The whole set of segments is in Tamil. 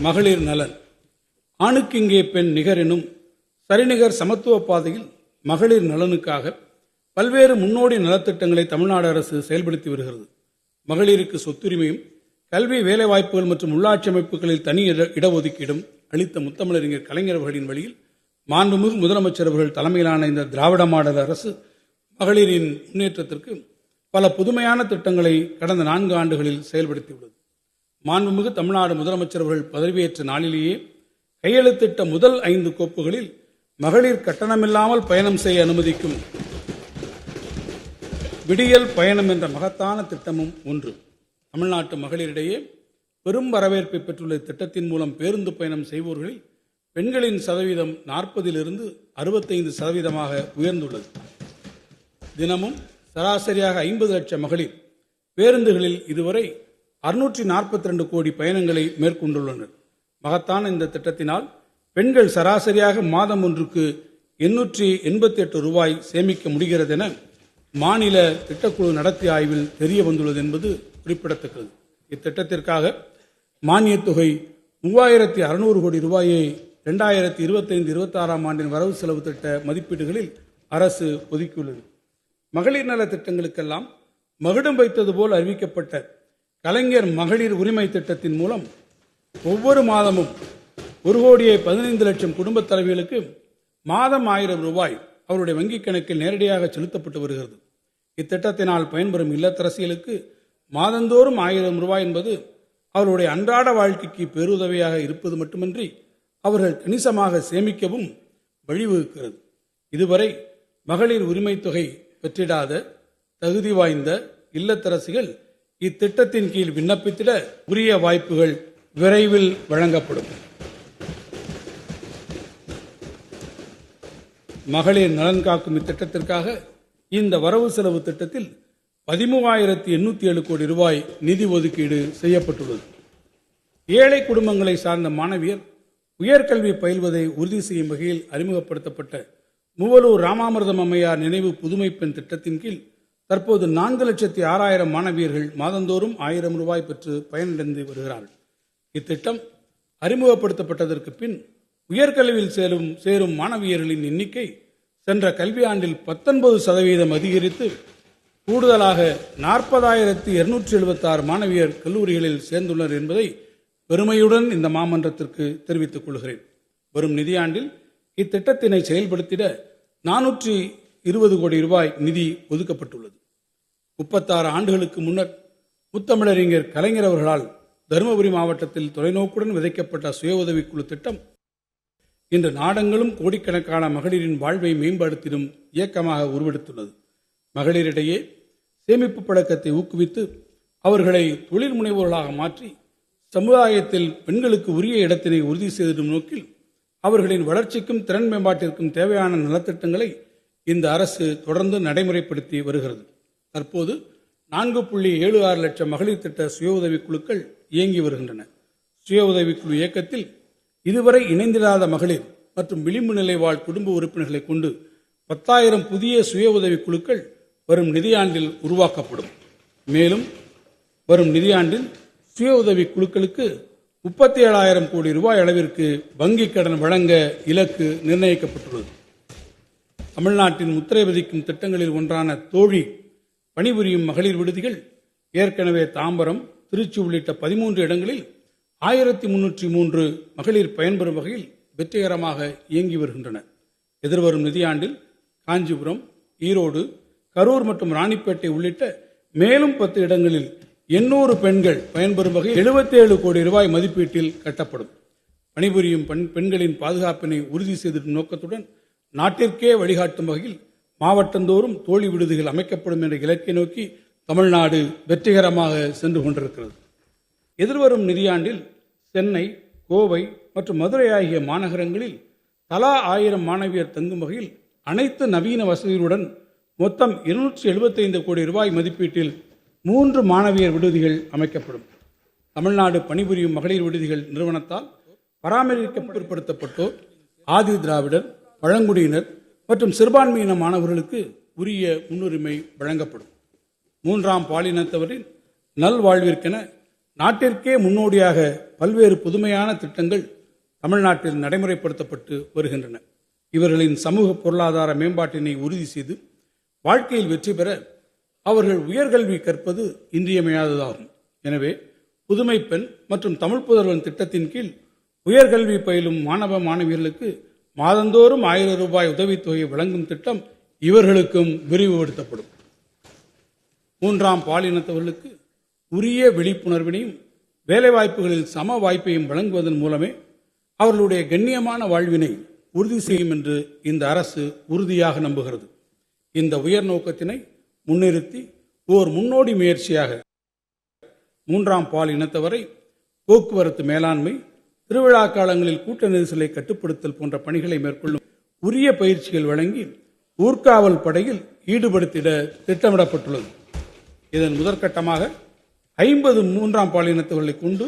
மகளிர் நலன். ஆணுக்கு இங்கே பெண் நிகர் எனும் சரிநிகர் சமத்துவ பாதையில் மகளிர் நலனுக்காக பல்வேறு முன்னோடி நலத்திட்டங்களை தமிழ்நாடு அரசு செயல்படுத்தி வருகிறது. மகளிருக்கு சொத்துரிமையும் கல்வி, வேலைவாய்ப்புகள் மற்றும் உள்ளாட்சி அமைப்புகளில் தனி இடஒதுக்கீடும் அளித்த முத்தமிழறிஞர் கலைஞர் அவர்களின் வழியில் மாண்புமிகு முதலமைச்சர் அவர்கள் தலைமையிலான இந்த திராவிட மாடல் அரசு மகளிரின் முன்னேற்றத்திற்கு பல புதுமையான திட்டங்களை கடந்த 4 ஆண்டுகளில் செயல்படுத்தியுள்ளது. மாண்புமிகு தமிழ்நாடு முதலமைச்சர் அவர்கள் பதவியேற்ற நாளிலேயே கையெழுத்திட்ட முதல் 5 கோப்புகளில் மகளிர் கட்டணமில்லாமல் பயணம் செய்ய அனுமதிக்கும் விடியல் பயணம் என்ற மகத்தான திட்டமும் ஒன்று. தமிழ்நாட்டு மகளிரிடையே பெரும் வரவேற்பை பெற்றுள்ள திட்டத்தின் மூலம் பேருந்து பயணம் செய்வோர்களில் பெண்களின் சதவீதம் 40 65% உயர்ந்துள்ளது. தினமும் சராசரியாக 50 லட்சம் மகளிர் பேருந்துகளில் இதுவரை 642 கோடி பயணங்களை மேற்கொண்டுள்ளனர். மகத்தான இந்த திட்டத்தினால் பெண்கள் சராசரியாக மாதம் ஒன்றுக்கு 888 ரூபாய் சேமிக்க முடிகிறது என மாநில திட்டக்குழு நடத்திய ஆய்வில் தெரிய வந்துள்ளது என்பது குறிப்பிடத்தக்கது. இத்திட்டத்திற்காக மானியத் தொகை 3600 கோடி ரூபாயை 2025-26 ஆண்டின் வரவு செலவு திட்ட மதிப்பீடுகளில் அரசு ஒதுக்கியுள்ளது. மகளிர் நல திட்டங்களுக்கெல்லாம் மகுடம் வைத்தது போல் அறிவிக்கப்பட்ட கலைஞர் மகளிர் உரிமை திட்டத்தின் மூலம் ஒவ்வொரு மாதமும் 1,15 லட்சம் குடும்ப தலைவிகளுக்கு மாதம் 1000 ரூபாய் அவருடைய வங்கிக் கணக்கில் நேரடியாக செலுத்தப்பட்டு வருகிறது. இத்திட்டத்தினால் பயன்பெறும் இல்லத்தரசிகளுக்கு மாதந்தோறும் 1000 ரூபாய் என்பது அவருடைய அன்றாட வாழ்க்கைக்கு பேருதவியாக இருப்பது மட்டுமின்றி அவர்கள் கணிசமாக சேமிக்கவும் வழிவகுக்கிறது. இதுவரை மகளிர் உரிமை தொகை பெற்றிடாத தகுதி வாய்ந்த இல்லத்தரசிகள் இத்திட்டத்தின் கீழ் விண்ணப்பித்திட உரிய வாய்ப்புகள் விரைவில் வழங்கப்படும். மகளிர் நலன் காக்கும் இத்திட்டத்திற்காக இந்த வரவு செலவு திட்டத்தில் 13,807 கோடி ரூபாய் நிதி ஒதுக்கீடு செய்யப்பட்டுள்ளது. ஏழை குடும்பங்களை சார்ந்த மாணவியர் உயர்கல்வி பயில்வதை உறுதி செய்யும் வகையில் அறிமுகப்படுத்தப்பட்ட மூவலூர் ராமாமிர்தம் அம்மையார் நினைவு புதுமை பெண் திட்டத்தின் கீழ் தற்போது 4,06,000 மாணவியர்கள் மாதந்தோறும் 1000 ரூபாய் பெற்று பயனடைந்து வருகிறார்கள். இத்திட்டம் அறிமுகப்படுத்தப்பட்டதற்கு பின் உயர்கல்வியில் சேரும் மாணவியர்களின் எண்ணிக்கை சென்ற கல்வியாண்டில் 19% அதிகரித்து கூடுதலாக 40,276 மாணவியர் கல்லூரிகளில் சேர்ந்துள்ளனர் என்பதை பெருமையுடன் இந்த மாமன்றத்திற்கு தெரிவித்துக் கொள்கிறேன். வரும் நிதியாண்டில் இத்திட்டத்தினை செயல்படுத்திட 420 கோடி ரூபாய் நிதி ஒதுக்கப்பட்டுள்ளது. 36 ஆண்டுகளுக்கு முன்னர் முத்தமிழறிஞர் கலைஞர் அவர்களால் தருமபுரி மாவட்டத்தில் தொலைநோக்குடன் விதைக்கப்பட்ட சுய உதவிக்குழு திட்டம் இன்று நாடெங்கிலும் கோடிக்கணக்கான மகளிரின் வாழ்வை மேம்படுத்திடும் இயக்கமாக உருவெடுத்துள்ளது. மகளிரிடையே சேமிப்பு பழக்கத்தை ஊக்குவித்து அவர்களை தொழில் முனைவோர்களாக மாற்றி சமுதாயத்தில் பெண்களுக்கு உரிய இடத்தினை உறுதி செய்திடும் நோக்கில் அவர்களின் வளர்ச்சிக்கும் திறன் மேம்பாட்டிற்கும் தேவையான நலத்திட்டங்களை இந்த அரசு தொடர்ந்து நடைமுறைப்படுத்தி வருகிறது. தற்போது 4.76 லட்சம் மகளிர் திட்ட சுய உதவிக்குழுக்கள் இயங்கி வருகின்றன. சுய உதவிக்குழு இயக்கத்தில் இதுவரை இணைந்திராத மகளிர் மற்றும் விளிம்பு நிலை வாழ் குடும்ப உறுப்பினர்களை கொண்டு 10,000 புதிய சுய உதவி குழுக்கள் வரும் நிதியாண்டில் உருவாக்கப்படும். மேலும் வரும் நிதியாண்டில் சுய உதவி குழுக்களுக்கு 37,000 கோடி ரூபாய் அளவிற்கு வங்கிக் கடன் வழங்க இலக்கு நிர்ணயிக்கப்பட்டுள்ளது. தமிழ்நாட்டின் முத்திரை பதிக்கும் திட்டங்களில் ஒன்றான தோழி பணிபுரியும் மகளிர் விடுதிகள் ஏற்கனவே தாம்பரம், திருச்சி உள்ளிட்ட 13 இடங்களில் 1,303 மகளிர் பயன்பெறும் வகையில் வெற்றிகரமாக இயங்கி வருகின்றன. எதிர்வரும் நிதியாண்டில் காஞ்சிபுரம், ஈரோடு, கரூர் மற்றும் ராணிப்பேட்டை உள்ளிட்ட மேலும் 10 இடங்களில் 800 பெண்கள் பயன்பெறும் வகையில் 77 கோடி ரூபாய் மதிப்பீட்டில் கட்டப்படும். பணிபுரியும் பெண்களின் பாதுகாப்பினை உறுதி செய்திடும் நோக்கத்துடன் நாட்டிற்கே வழிகாட்டும் வகையில் மாவட்டந்தோறும் தோழி விடுதிகள் அமைக்கப்படும் என்ற இலக்கை நோக்கி தமிழ்நாடு வெற்றிகரமாக சென்று கொண்டிருக்கிறது. எதிர்வரும் நிதியாண்டில் சென்னை, கோவை மற்றும் மதுரை ஆகிய மாநகரங்களில் தலா 1000 மாணவியர் தங்கும் வகையில் அனைத்து நவீன வசதிகளுடன் மொத்தம் 275 கோடி ரூபாய் மதிப்பீட்டில் 3 மாணவியர் விடுதிகள் அமைக்கப்படும். தமிழ்நாடு பணிபுரியும் மகளிர் விடுதிகள் நிறுவனத்தால் பராமரிக்கப்படுத்தப்பட்டோர், ஆதி திராவிடர், பழங்குடியினர் மற்றும் சிறுபான்மையின மாணவர்களுக்கு உரிய முன்னுரிமை வழங்கப்படும். 3ஆம் பாலினத்தவரின் நல்வாழ்விற்கென நாட்டிற்கே முன்னோடியாக பல்வேறு புதுமையான திட்டங்கள் தமிழ்நாட்டில் நடைமுறைப்படுத்தப்பட்டு வருகின்றன. இவர்களின் சமூக பொருளாதார மேம்பாட்டினை உறுதி செய்து வாழ்க்கையில் வெற்றி பெற அவர்கள் உயர்கல்வி கற்பது இன்றியமையாததாகும். எனவே புதுமை பெண் மற்றும் தமிழ் புதல்வன் திட்டத்தின் கீழ் உயர்கல்வி பயிலும் மாணவ மாணவியர்களுக்கு மாதந்தோறும் 1000 ரூபாய் உதவித்தொகை வழங்கும் திட்டம் இவர்களுக்கும் விரிவுபடுத்தப்படும். 3ஆம் பாலினத்தவர்களுக்கு உரிய விழிப்புணர்வினையும் வேலைவாய்ப்புகளில் சம வாய்ப்பையும் வழங்குவதன் மூலமே அவர்களுடைய கண்ணியமான வாழ்வினை உறுதி செய்யும் என்று இந்த அரசு உறுதியாக நம்புகிறது. இந்த உயர் நோக்கத்தினை முன்னிறுத்தி ஓர் முன்னோடி முயற்சியாக 3ஆம் பாலினத்தவரை போக்குவரத்து மேலாண்மை, திருவிழா காலங்களில் கூட்ட நெரிசலை கட்டுப்படுத்தல் போன்ற பணிகளை மேற்கொள்ளும் உரிய பயிற்சிகள் வழங்கி ஊர்காவல் படையில் ஈடுபடுத்திட திட்டமிடப்பட்டுள்ளது. இதன் முதற்கட்டமாக 50 3ஆம் பாலினத்தவர்களை கொண்டு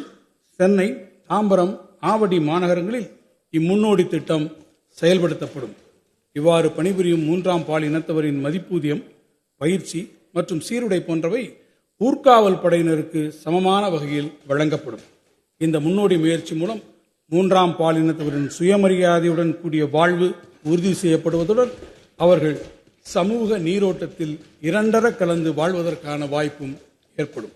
சென்னை, தாம்பரம், ஆவடி மாநகரங்களில் இம்முன்னோடி திட்டம் செயல்படுத்தப்படும். இவ்வாறு பணிபுரியும் 3ஆம் பாலினத்தவரின் மதிப்பூதியம், பயிற்சி மற்றும் சீருடை போன்றவை ஊர்காவல் படையினருக்கு சமமான வகையில் வழங்கப்படும். இந்த முன்னோடி முயற்சி மூலம் 3ஆம் பாலினத்தவரின் சுயமரியாதையுடன் கூடிய வாழ்வு உறுதி செய்யப்படுவதுடன் அவர்கள் சமூக நீரோட்டத்தில் இரண்டர கலந்து வாழ்வதற்கான வாய்ப்பும் ஏற்படும்.